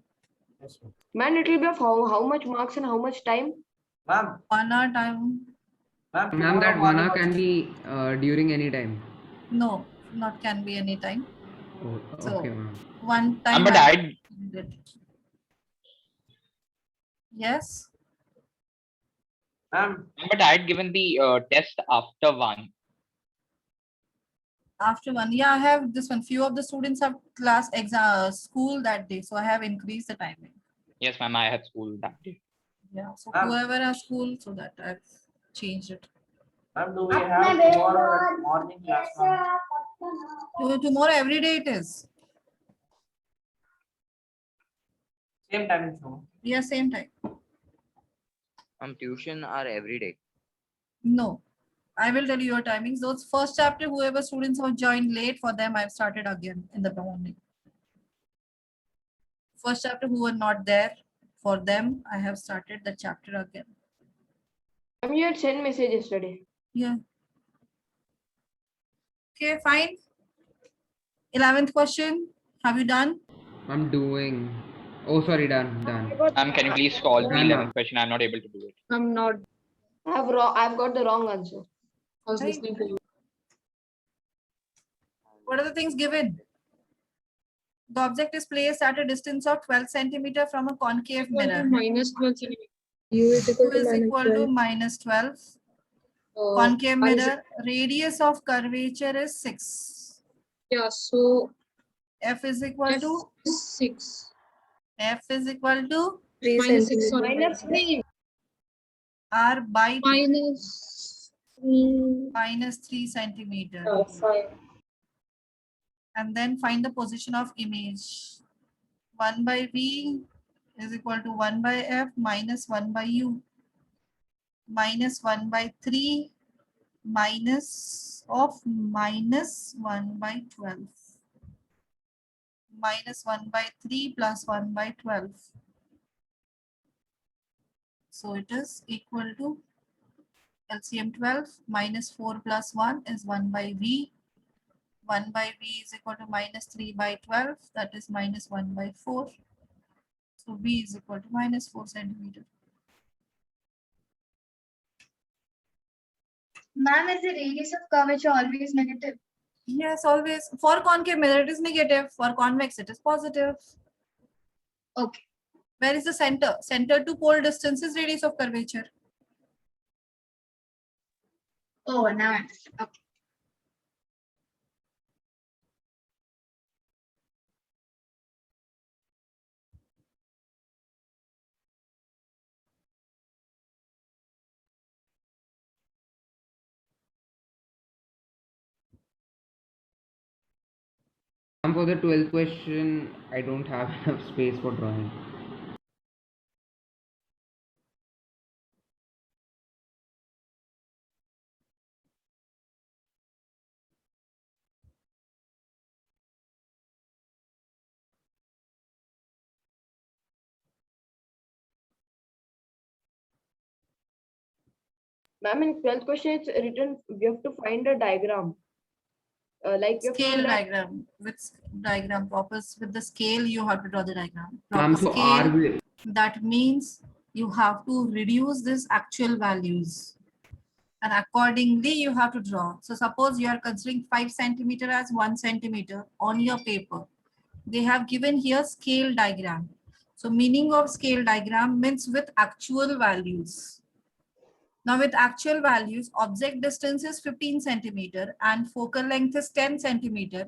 F: Man, it will be of how much marks and how much time?
A: 1 hour time.
G: Ma'am, that 1 hour can be during any time.
A: No, not can be any time.
G: Oh,
A: So
G: okay, ma'am.
A: one time.
K: But I
A: Yes.
K: but I had given the test after 1.
A: After 1, yeah, I have this one. Few of the students have class exam school that day, so I have increased the timing.
K: Yes, ma'am, I had school that day.
A: Yeah, so whoever has school, so that I've changed it.
J: Do we have tomorrow
A: morning class? Tomorrow every day it is.
L: Same time.
A: Yeah, same time.
H: Tuition are every day.
A: No, I will tell you your timings. Those first chapter, whoever students have joined late, for them I've started again in the morning. First chapter who were not there, for them I have started the chapter again.
F: You had sent message yesterday.
A: Yeah. Okay, fine. 11th question. Have you done?
G: I'm doing. Oh, sorry, done.
K: Ma'am, can you please solve the
G: Done,
K: 11th
G: ma'am.
K: question? I'm not able to do it.
C: I'm not.
F: I've got the wrong answer.
C: I was
A: Right.
C: listening to you.
A: What are the things given? The object is placed at a distance of 12 centimeter from a concave mirror.
C: Minus 12 centimeters.
D: U is
A: Q
D: equal to
A: is
D: minus
A: equal to
D: 12.
A: minus 12. Concave mirror, radius of curvature is 6.
C: Yeah, so
A: F is equal to
C: 6.
A: F is equal to
D: 3
C: Minus 6
D: centimeters.
C: or
F: Minus 3.
A: R by 2
C: minus 3.
A: minus 3 centimeter.
C: 5.
A: And then find the position of image. 1 by V is equal to 1 by F minus 1 by U minus 1 by 3 minus of minus 1 by 12 minus 1 by 3 plus 1 by 12. So it is equal to LCM 12 minus 4 plus 1 is 1 by V. 1 by V is equal to minus 3 by 12, that is minus 1 by 4. So V is equal to minus 4 centimeter.
J: Ma'am, is the radius of curvature always negative?
A: Yes, always. For concave mirror, it is negative. For convex, it is positive.
J: Okay.
A: Where is the center? Center to pole distance is radius of curvature.
J: Oh, now I understand. Okay.
G: And for the 12th question, I don't have enough space for drawing.
F: Ma'am, in 12th question, it's written, we have to find a diagram. Like you have to
A: Scale
F: do that.
A: diagram with diagram purpose with the scale you have to draw the diagram.
G: Ma'am,
A: Proper
G: so are
A: scale,
G: we,
A: that means you have to reduce this actual values. And accordingly, you have to draw. So suppose you are considering 5 centimeter as 1 centimeter on your paper. They have given here scale diagram. So meaning of scale diagram means with actual values. Now with actual values, object distance is 15 centimeter and focal length is 10 centimeter.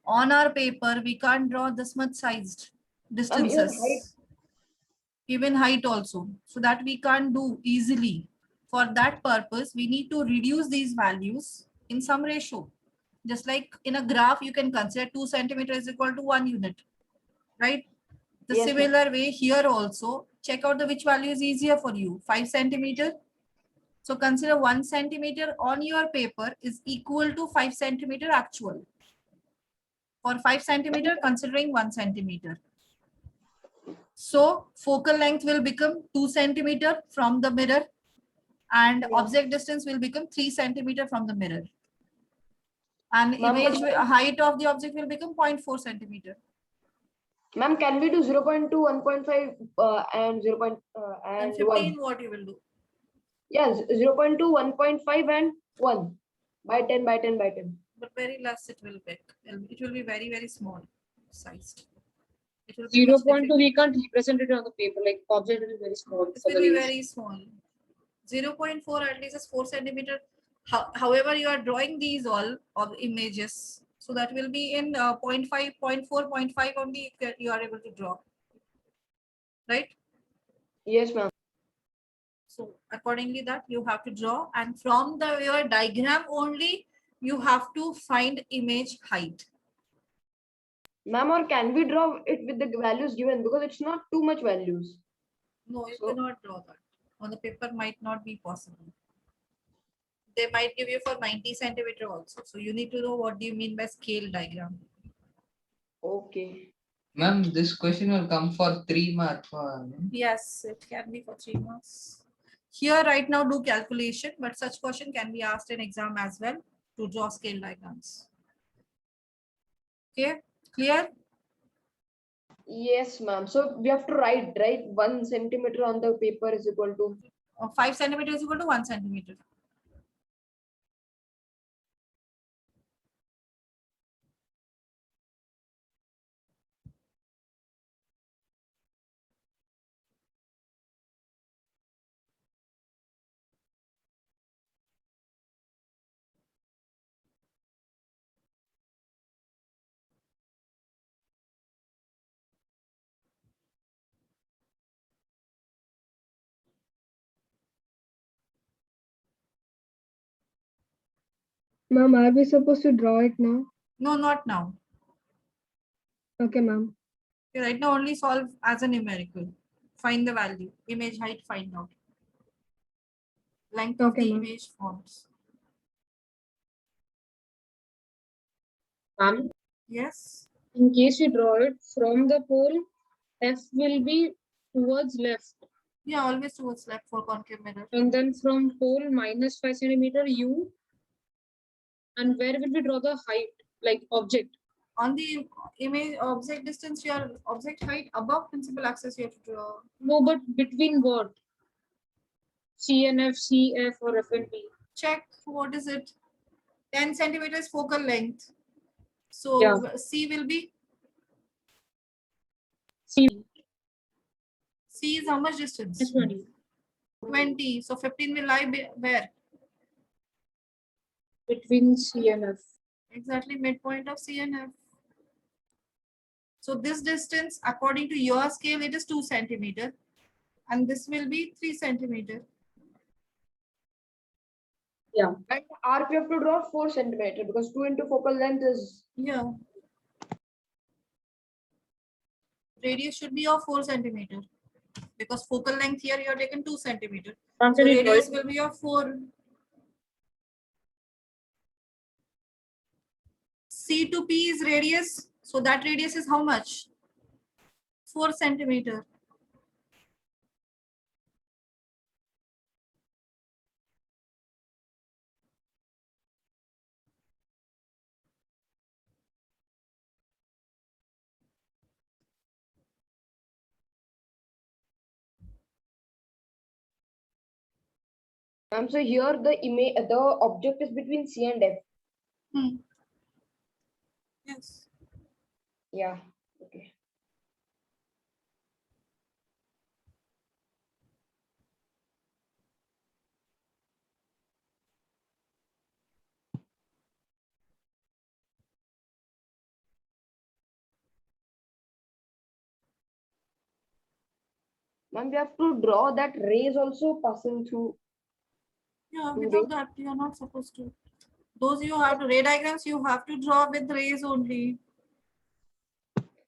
A: On our paper, we can't draw this much sized
F: Even height.
A: distances. Even height also. So that we can't do easily. For that purpose, we need to reduce these values in some ratio. Just like in a graph, you can consider 2 centimeter is equal to 1 unit, right? The
F: Yes, ma'am.
A: similar way here also, check out the which value is easier for you, 5 centimeter. So consider 1 centimeter on your paper is equal to 5 centimeter actual. For 5 centimeter, considering 1 centimeter. So focal length will become 2 centimeter from the mirror and object distance will become 3 centimeter from the mirror. And
F: Ma'am,
A: image height of the object will become 0.4 centimeter.
F: Ma'am, can we do 0.2, 1.5 and 0.
A: And
F: And
A: 15
F: 1?
A: what you will do?
F: Yes, 0.2, 1.5 and 1 by 10 by 10 by 10.
A: But very less it will be. It will be very, very small sized. It will be
C: 0.2, we can't represent it on the paper, like object will be very small.
A: It will be very small. 0.4 at least is 4 centimeter. However, you are drawing these all of images. So that will be in 0.5, 0.4, 0.5 only you are able to draw. Right?
F: Yes, ma'am.
A: So accordingly that you have to draw, and from your diagram only you have to find image height.
F: Ma'am, or can we draw it with the values given, because it's not too much values?
A: No, you
F: So-
A: cannot draw that. On the paper might not be possible. They might give you for 90 centimeter also. So you need to know what do you mean by scale diagram.
F: Okay.
I: Ma'am, this question will come for 3 marks.
A: Yes, it can be for 3 marks. Here right now do calculation, but such question can be asked in exam as well to draw scale diagrams. Okay, clear?
F: Yes, ma'am. So we have to write, right? 1 centimeter on the paper is equal to.
A: 5 centimeter is equal to 1 centimeter.
C: Ma'am, are we supposed to draw it now?
A: No, not now.
C: Okay, ma'am.
A: Right now only solve as a numerical. Find the value. Image height, find out. Length of
C: Okay,
A: the
C: ma'am.
A: image forms.
C: Ma'am,
A: Yes.
C: in case you draw it from the pole, F will be towards left.
A: Yeah, always towards left for concave mirror.
C: And then from pole minus 5 centimeter U. And where will we draw the height, like object?
A: On the image object distance, your object height above principal axis you have to draw.
C: No, but between what? C and F, C, F, or F and B?
A: Check what is it? 10 centimeters focal length. So
C: Yeah.
A: C will be,
C: C.
A: C is how much distance?
C: 20.
A: 20. So 15 will lie where?
C: Between C and F.
A: Exactly midpoint of C and F. So this distance, according to your scale, it is 2 centimeter. And this will be 3 centimeter.
C: Yeah.
F: And RP have to draw 4 centimeter, because 2 into focal length is.
A: Yeah. Radius should be of 4 centimeter. Because focal length here you have taken 2 centimeter. So radius will be of 4. C to P is radius. So that radius is how much? 4 centimeter.
F: So here the object is between C and F.
A: Yes.
F: Yeah. Okay. Ma'am, we have to draw that rays also passing through.
A: Yeah,
F: Two
A: without
F: rays.
A: that, you're not supposed to. Those you have to, ray diagrams, you have to draw with rays only.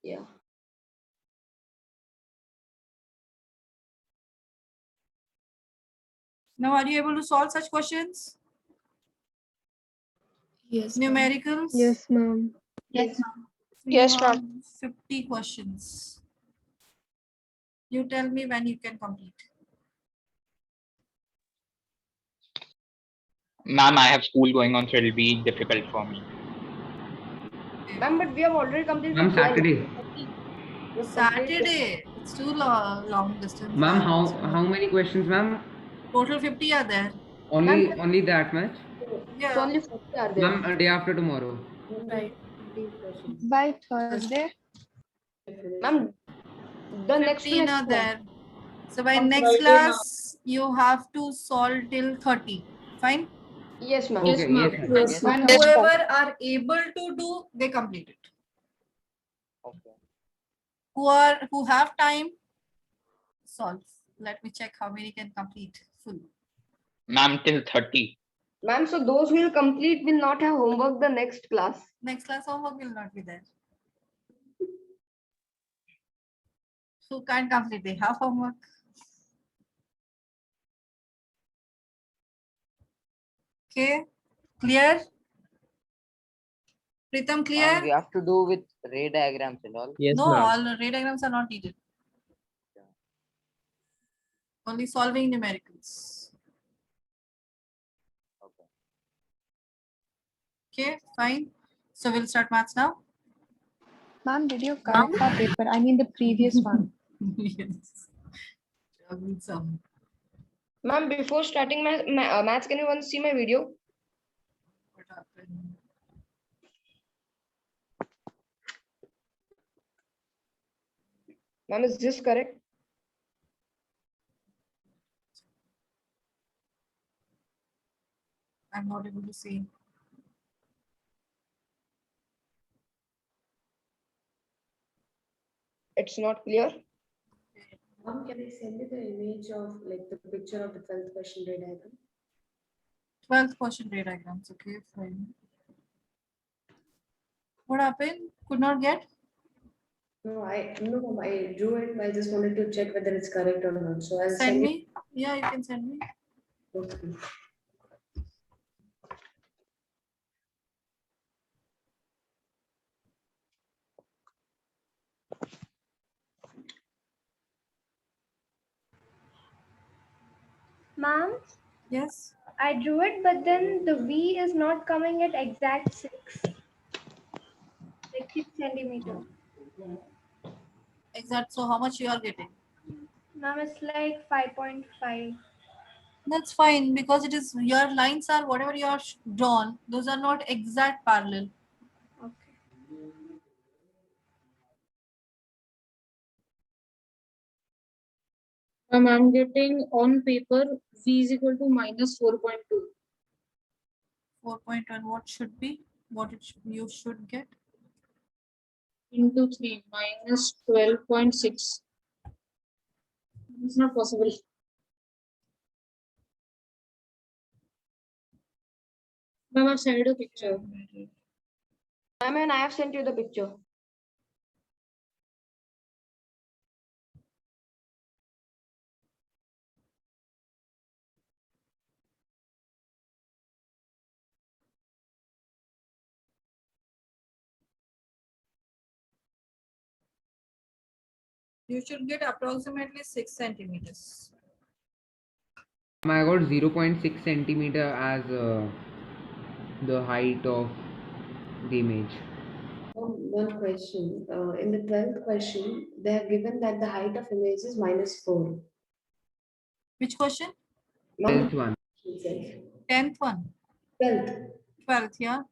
F: Yeah.
A: Now, are you able to solve such questions?
D: Yes.
A: Numericals?
D: Yes, ma'am.
J: Yes, ma'am.
A: Yes, ma'am. 50 questions. You tell me when you can complete.
K: Ma'am, I have school going on, so it'll be difficult for me.
F: Ma'am, but we have already completed.
G: Ma'am,
F: 12.
G: Saturday.
A: Saturday, it's too long distance.
G: Ma'am,
A: So
G: how many questions, ma'am?
A: total 50 are there.
G: Only that much?
A: Yeah.
F: So only 40 are there.
G: Ma'am, a day after tomorrow.
A: Right.
B: By Thursday.
F: Ma'am, the next to
A: 15
F: next
A: are there. So by
C: On
A: next
C: Friday, ma'am.
A: class, you have to solve till 30. Fine.
F: Yes, ma'am.
G: Okay, yes, ma'am.
H: Yes,
A: And
H: ma'am.
A: whoever are able to do, they complete it.
H: Okay.
A: Who have time, solve. Let me check how many can complete full.
K: Ma'am, till 30.
F: Ma'am, so those who will complete will not have homework the next class.
A: Next class homework will not be there. Who can't complete, they have homework. Okay, clear? Pritam, clear?
H: We have to do with ray diagrams and all.
E: Yes,
A: No,
E: ma'am.
A: all ray diagrams are not needed. Only solving numericals.
H: Okay.
A: Okay, fine. So we'll start maths now.
B: Ma'am, did you correct our paper? I mean the previous one.
A: Yes. Some.
F: Ma'am, before starting maths, can you once see my video?
A: What happened?
F: Ma'am, is this correct?
A: I'm not able to see.
F: It's not clear.
D: Mom, can I send you the image of like the picture of the 12th question ray diagram?
A: 12th question ray diagrams. Okay, fine. What happened? Could not get?
D: No, I drew it. I just wanted to check whether it's correct or not. So I'll
A: Send me. Yeah, you can send me.
D: Okay.
J: Ma'am,
A: Yes.
J: I drew it, but then the V is not coming at exact 6. Like 6 centimeter.
A: Exact. So how much you are getting?
J: Ma'am, it's like 5.5.
A: That's fine because it is your lines are whatever you are drawn. Those are not exact parallel.
J: Okay.
C: I'm getting on paper V is equal to minus 4.2.
A: 4.1. What should be? What you should get?
C: Into 3 minus 12.6. It's not possible. Ma'am, I've sent you a picture.
F: I mean, I have sent you the picture.
A: You should get approximately 6 centimeters.
G: I got 0.6 centimeter as the height of the image.
D: One question. In the 12th question, they have given that the height of image is -4.
A: Which question?
G: This one.
D: itself.
A: 10th one,
D: 12th.
A: 12th, yeah.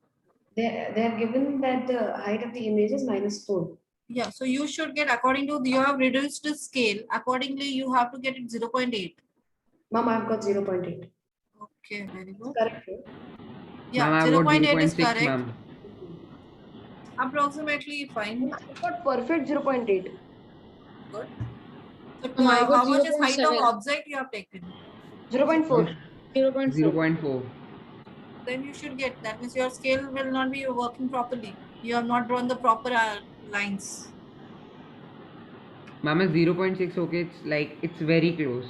D: They have given that the height of the image is -4.
A: Yeah, so you should get, according to, you have reduced the scale. Accordingly, you have to get it 0.8.
D: Ma'am, I've got 0.8.
A: Okay, very good.
D: Correct. Right?
A: Yeah,
G: Ma'am, I've got
A: 0.8 is
G: 0.6,
A: correct.
G: ma'am.
A: Approximately fine.
F: I've got perfect 0.8.
A: Good. So,
C: I got
A: how much is height of
C: 0.7.
A: object you have taken?
F: 0.4.
C: 0.4.
G: 0.4.
A: Then you should get, that means your scale will not be working properly. You have not drawn the proper lines.
G: Ma'am, is 0.6 okay? It's like, it's very close.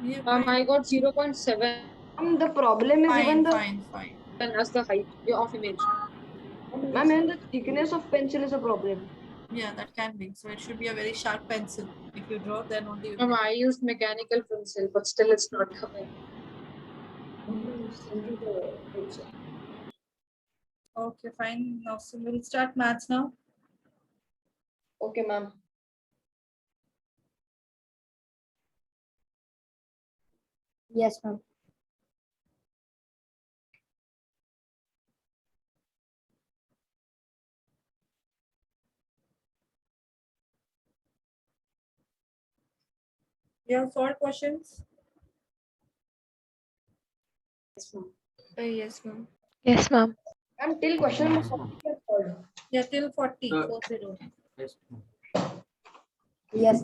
A: Yeah,
C: I got 0.7
F: The problem is even
A: fine,
F: the
A: fine.
C: as the height of image.
F: ma'am, even the thickness of pencil is a problem.
A: Yeah, that can be. So it should be a very sharp pencil. If you draw, then only you
C: I used mechanical pencil, but still it's not coming.
D: Send you the picture.
A: Okay, fine. Now, so we'll start maths now.
F: Okay, ma'am.
J: Yes, ma'am.
A: You have solved questions?
D: Yes, ma'am.
J: Yes, ma'am.
M: Yes, ma'am.
F: And till question number 40 is solved.
A: Yeah, till 40. 40.
J: Yes.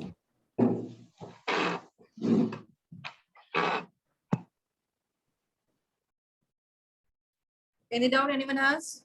A: Any doubt anyone has?